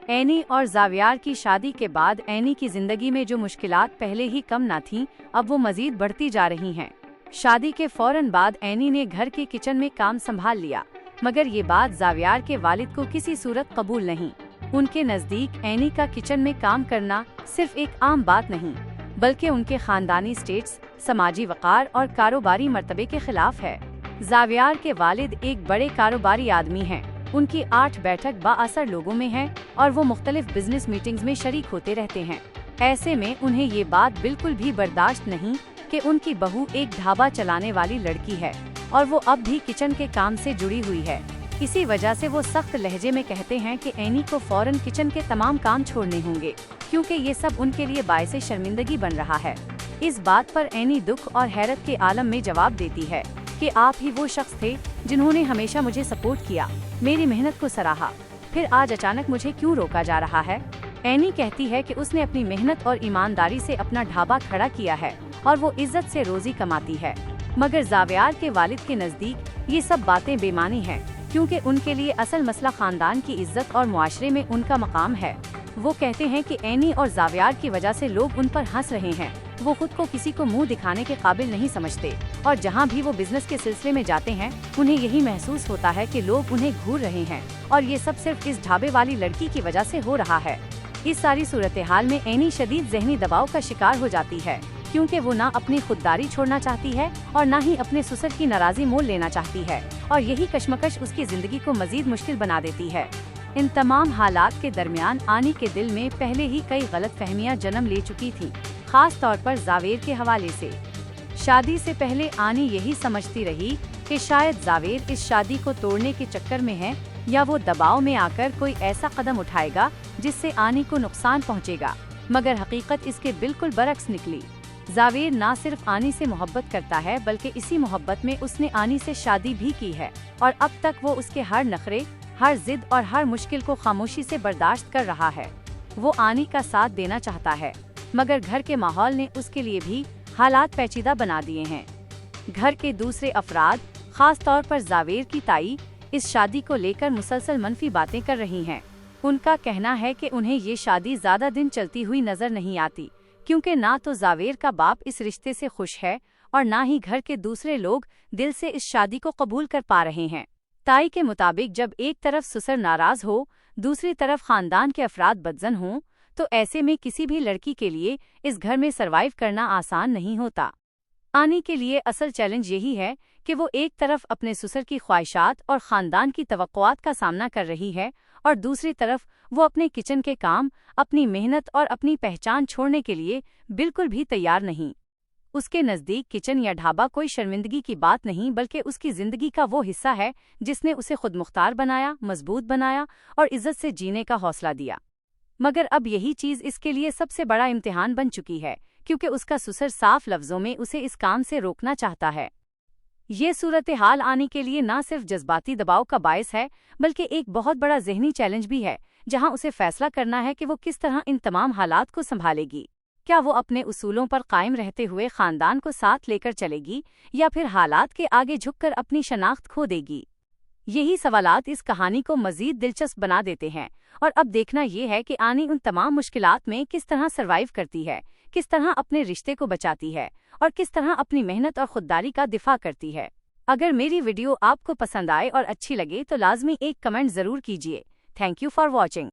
Any और ज़ावियर की शादी के बाद एनी की जिंदगी में जो मुश्किलात पहले ही कम न थीं, अब वो मजीद बढ़ती जा रही हैं। शादी के फौरन बाद एनी ने घर के किचन में काम संभाल लिया, मगर ये बात ज़ावियर के वालिद को किसी सूरत कबूल नहीं। उनके नज़दीक एनी का किचन में काम करना सिर्फ एक आम बात नहीं, बल्कि उनके खानदानी स्टेटस, समाजी वक़ार और कारोबारी मर्तबे के खिलाफ है। ज़ावियर के वालिद एक बड़े कारोबारी आदमी हैं। उनकी 8 बैठक बाअसर लोगों में है और वो मुख्तलिफ बिजनेस मीटिंग्स में शरीक होते रहते हैं। ऐसे में उन्हें ये बात बिल्कुल भी बर्दाश्त नहीं कि उनकी बहू एक ढाबा चलाने वाली लड़की है और वो अब भी किचन के काम से जुड़ी हुई है। इसी वजह से वो सख्त लहजे में कहते हैं कि एनी को फौरन किचन के तमाम काम छोड़ने होंगे, क्योंकि ये सब उनके लिए बायसे शर्मिंदगी बन रहा है। इस बात पर एनी दुख और हैरत के आलम में जवाब देती है कि आप ही वो शख्स थे जिन्होंने हमेशा मुझे सपोर्ट किया, मेरी मेहनत को सराहा, फिर आज अचानक मुझे क्यों रोका जा रहा है। एनी कहती है कि उसने अपनी मेहनत और ईमानदारी से अपना ढाबा खड़ा किया है और वो इज्जत से रोजी कमाती है, मगर ज़ावियर के वालिद के नज़दीक ये सब बातें बेमानी हैं, क्योंकि उनके लिए असल मसला खानदान की इज्जत और मुआशरे में उनका मकाम है। वो कहते हैं कि एनी और ज़ावियर की वजह से लोग उन पर हंस रहे हैं। वो खुद को किसी को मुंह दिखाने के काबिल नहीं समझते और जहां भी वो बिजनेस के सिलसिले में जाते हैं, उन्हें यही महसूस होता है कि लोग उन्हें घूर रहे हैं और ये सब सिर्फ इस ढाबे वाली लड़की की वजह से हो रहा है। इस सारी सूरत हाल में एनी शदीद ज़हनी दबाव का शिकार हो जाती है, क्योंकि वो ना अपनी खुददारी छोड़ना चाहती है और ना ही अपने ससुर की नाराज़ी मोल लेना चाहती है, और यही कशमकश उसकी जिंदगी को मजीद मुश्किल बना देती है। इन तमाम हालात के दरमियान आनी के दिल में पहले ही कई गलतफहमियां जन्म ले चुकी थी, खास तौर पर ज़ावियर के हवाले से। शादी से पहले आनी यही समझती रही कि शायद ज़ावियर इस शादी को तोड़ने के चक्कर में है, या वो दबाव में आकर कोई ऐसा कदम उठाएगा जिससे आनी को नुकसान पहुंचेगा, मगर हकीकत इसके बिल्कुल बरक्स निकली। ज़ावियर ना सिर्फ आनी से मोहब्बत करता है, बल्कि इसी मोहब्बत में उसने आनी से शादी भी की है और अब तक वो उसके हर नखरे, हर जिद और हर मुश्किल को खामोशी से बर्दाश्त कर रहा है। वो आनी का साथ देना चाहता है, मगर घर के माहौल ने उसके लिए भी हालात पेचीदा बना दिए हैं। घर के दूसरे अफराद, खास तौर पर ज़ावियर की ताई, इस शादी को लेकर मुसलसल मनफी बातें कर रही हैं। उनका कहना है कि उन्हें ये शादी ज्यादा दिन चलती हुई नजर नहीं आती, क्योंकि ना तो ज़ावियर का बाप इस रिश्ते से खुश है और ना ही घर के दूसरे लोग दिल से इस शादी को कबूल कर पा रहे हैं। ताई के मुताबिक जब एक तरफ ससुर नाराज हो, दूसरी तरफ खानदान के अफराद बदजन हों, तो ऐसे में किसी भी लड़की के लिए इस घर में सरवाइव करना आसान नहीं होता। आनी के लिए असल चैलेंज यही है कि वो एक तरफ अपने ससुर की ख्वाहिशात और खानदान की तवक्कुआत का सामना कर रही है और दूसरी तरफ वो अपने किचन के काम, अपनी मेहनत और अपनी पहचान छोड़ने के लिए बिल्कुल भी तैयार नहीं। उसके नज़दीक किचन या ढाबा कोई शर्मिंदगी की बात नहीं, बल्कि उसकी ज़िंदगी का वो हिस्सा है जिसने उसे खुद मुख्तार बनाया, मजबूत बनाया और इज्जत से जीने का हौसला दिया। मगर अब यही चीज़ इसके लिए सबसे बड़ा इम्तिहान बन चुकी है, क्योंकि उसका ससुर साफ लफ्ज़ों में उसे इस काम से रोकना चाहता है। ये सूरत हाल आने के लिए ना सिर्फ जज्बाती दबाव का बायस है, बल्कि एक बहुत बड़ा ज़हनी चैलेंज भी है, जहां उसे फैसला करना है कि वो किस तरह इन तमाम हालात को संभालेगी। क्या वो अपने उसूलों पर कायम रहते हुए खानदान को साथ लेकर चलेगी, या फिर हालात के आगे झुककर अपनी शनाख्त खो देगी? यही सवालात इस कहानी को मजीद दिलचस्प बना देते हैं, और अब देखना ये है कि आनी उन तमाम मुश्किलात में किस तरह सरवाइव करती है, किस तरह अपने रिश्ते को बचाती है और किस तरह अपनी मेहनत और खुददारी का दिफा करती है। अगर मेरी वीडियो आपको पसंद आए और अच्छी लगे तो लाजमी एक कमेंट ज़रूर कीजिए। Thank you for watching.